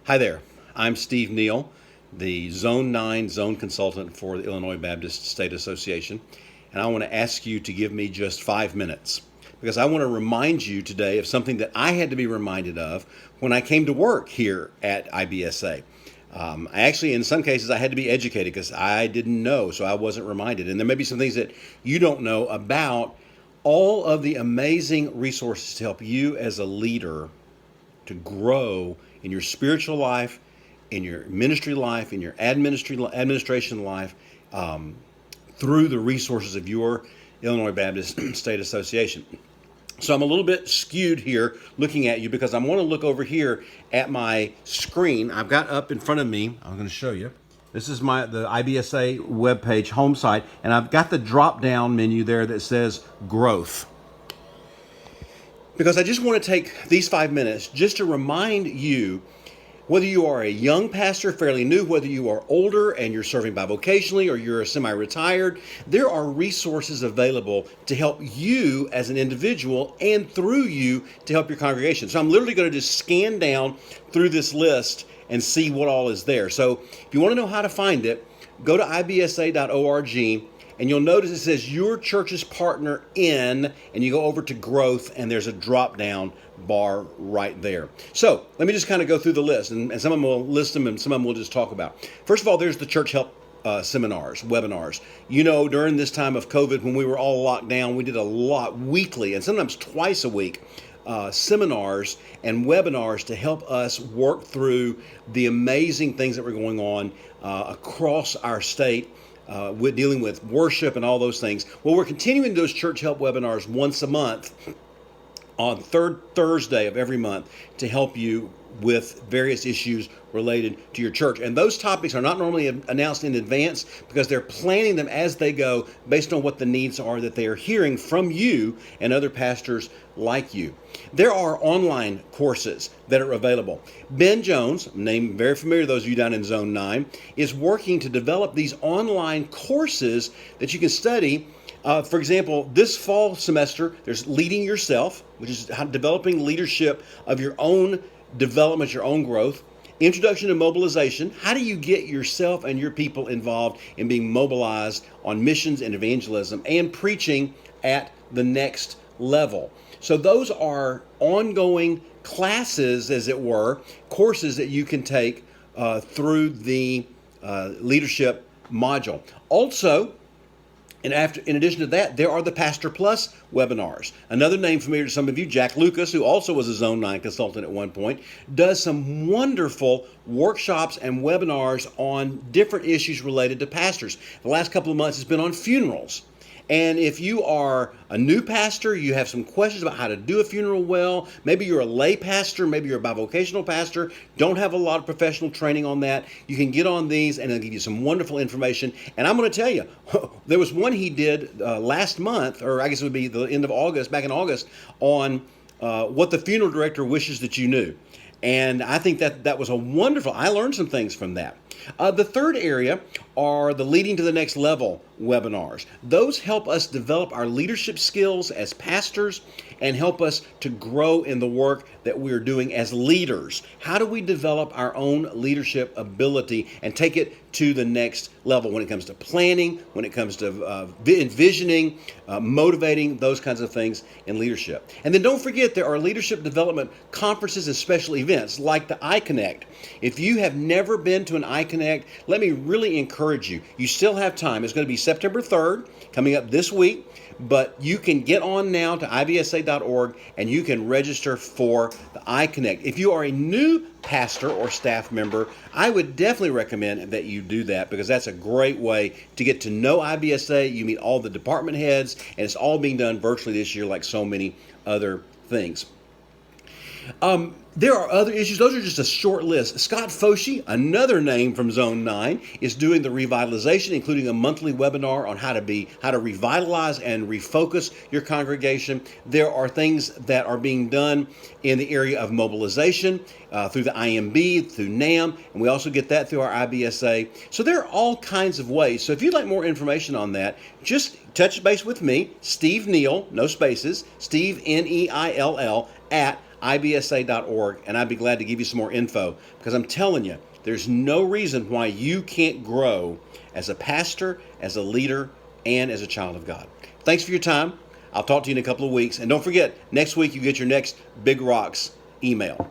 Hi there. I'm Steve Neal, the Zone 9 Zone Consultant for the Illinois Baptist State Association, and I want to ask you to give me just 5 minutes because I want to remind you today of something that I had to be reminded of when I came to work here at IBSA. I actually, in some cases, I had to be educated because I didn't know, so I wasn't reminded. And there may be some things that you don't know about all of the amazing resources to help you as a leader to grow in your spiritual life, in your ministry life, in your administration life, through the resources of your Illinois Baptist State Association. So I'm a little bit skewed here looking at you because I want to look over here at my screen. I've got up in front of me, I'm going to show you. This is the IBSA webpage home site, and I've got the drop down menu there that says growth. Because I just want to take these 5 minutes just to remind you, whether you are a young pastor, fairly new, whether you are older and you're serving bivocationally or you're a semi-retired, there are resources available to help you as an individual and through you to help your congregation. So I'm literally going to just scan down through this list and see what all is there. So if you want to know how to find it, go to ibsa.org. And you'll notice it says your church's partner in, and you go over to growth, and there's a drop down bar right there. So let me just kind of go through the list, and some of them will list them, and some of them we'll just talk about. First of all, there's the church help seminars, webinars. You know, during this time of COVID, when we were all locked down, we did a lot weekly and sometimes twice a week. Seminars and webinars to help us work through the amazing things that were going on across our state. With dealing with worship and all those things. Well, we're continuing those church help webinars once a month on the third Thursday of every month to help you with various issues related to your church. And those topics are not normally announced in advance because they're planning them as they go based on what the needs are that they are hearing from you and other pastors like you. There are online courses that are available. Ben Jones, name very familiar to those of you down in Zone 9, is working to develop these online courses that you can study. For example, this fall semester, there's Leading Yourself, which is developing leadership of your own development, your own growth. Introduction to Mobilization. How do you get yourself and your people involved in being mobilized on missions and evangelism and preaching at the next level? So those are ongoing classes, as it were, courses that you can take through the leadership module. Also, in addition to that, there are the Pastor Plus webinars. Another name familiar to some of you, Jack Lucas, who also was a Zone 9 consultant at one point, does some wonderful workshops and webinars on different issues related to pastors. The last couple of months has been on funerals. And if you are a new pastor, you have some questions about how to do a funeral well, maybe you're a lay pastor, maybe you're a bivocational pastor, don't have a lot of professional training on that, you can get on these and they'll give you some wonderful information. And I'm going to tell you, there was one he did last month, or I guess it would be the end of August, back in August, on what the funeral director wishes that you knew. And I think that was I learned some things from that. The third area are the Leading to the Next Level webinars. Those help us develop our leadership skills as pastors and help us to grow in the work that we're doing as leaders. How do we develop our own leadership ability and take it to the next level when it comes to planning, when it comes to envisioning, motivating, those kinds of things in leadership. And then don't forget, there are leadership development conferences and special events like the iConnect. If you have never been to an iConnect, let me really encourage you. You still have time. It's going to be September 3rd, coming up this week. But you can get on now to ibsa.org and you can register for the iConnect. If you are a new pastor or staff member, I would definitely recommend that you do that because that's a great way to get to know IBSA. You meet all the department heads, and it's all being done virtually this year like so many other things. There are other issues. Those are just a short list. Scott Foshee, another name from Zone 9, is doing the revitalization, including a monthly webinar on how to revitalize and refocus your congregation. There are things that are being done in the area of mobilization through the IMB, through NAM, and we also get that through our IBSA. So there are all kinds of ways. So if you'd like more information on that, just touch base with me, Steve Neal, no spaces, Steve Neil, at ibsa.org, and I'd be glad to give you some more info, because I'm telling you, there's no reason why you can't grow as a pastor, as a leader, and as a child of God. Thanks for your time. I'll talk to you in a couple of weeks. And don't forget, next week you get your next Big Rocks email.